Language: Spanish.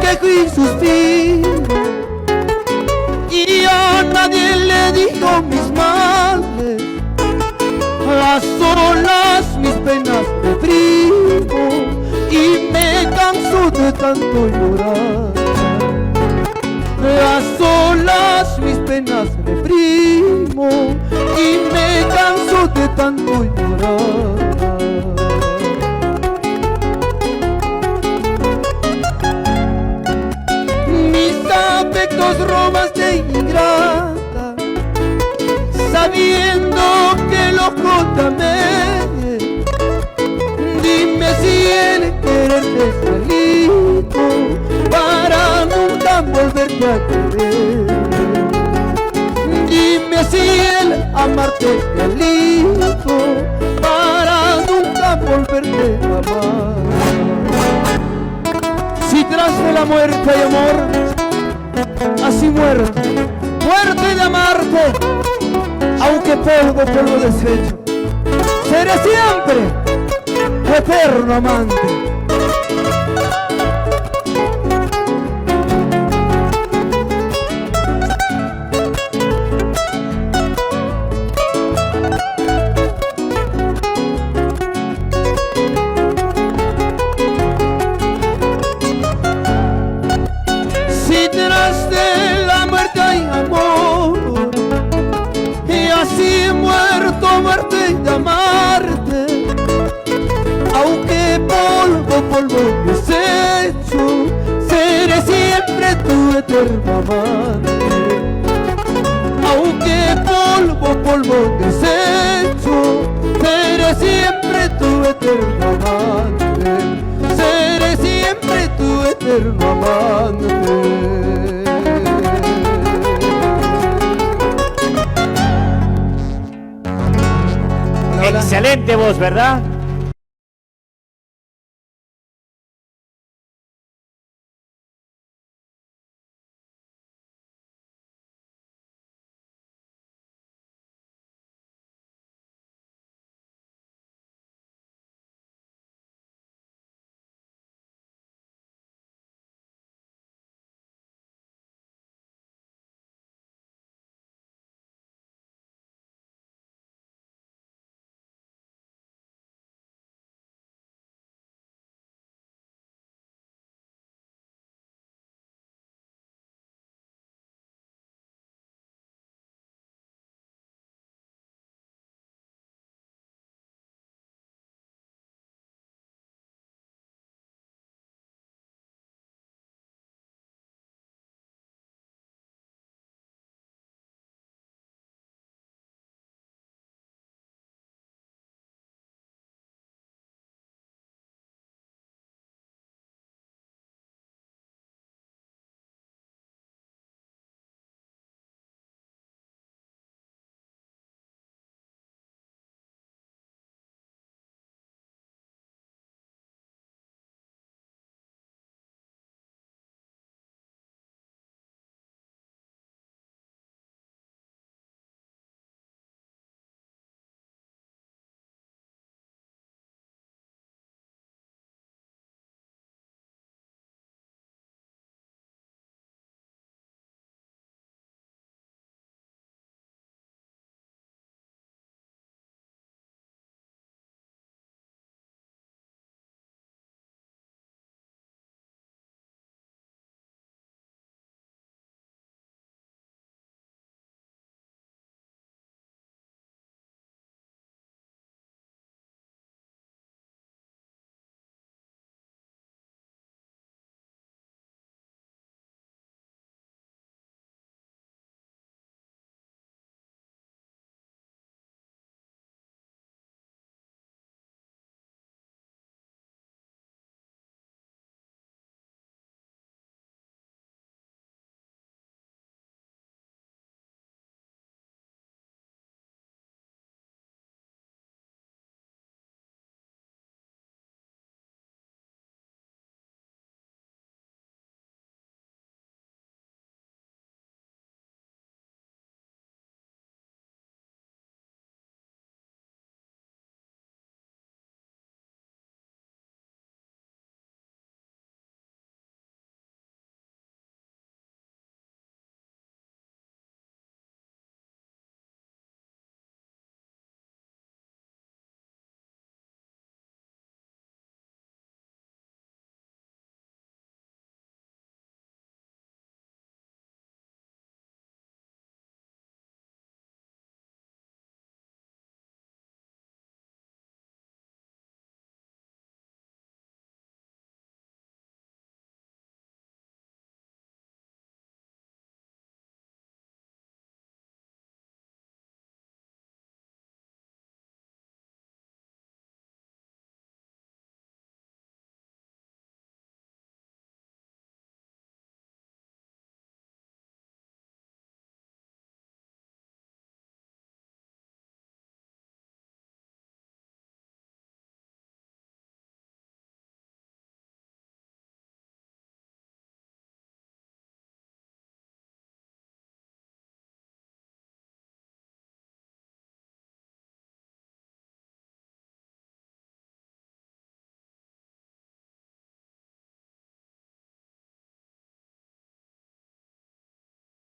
quejo y suspiro, y a nadie le digo mis males. A solas mis penas reprimo y me canso de tanto llorar. A solas mis penas reprimo y me canso de tanto llorar. Mis afectos robas de ingrata, sabiendo que loco te amé. Dime si el quererte es delito para nunca volverte a querer. Dime si el amarte es delito para nunca volverte a amar. Si tras de la muerte hay amor, así muerto, muerte de amarte, aunque polvo, polvo deshecho, seré siempre eterno amante. Si tras de la muerte hay amor, y así he muerto, muerte de amarte, aunque polvo, polvo deshecho, seré siempre tu eterno amante. Aunque polvo, polvo deshecho, seré siempre tu eterno amante. Seré siempre tu eterno amante. Excelente voz, ¿verdad?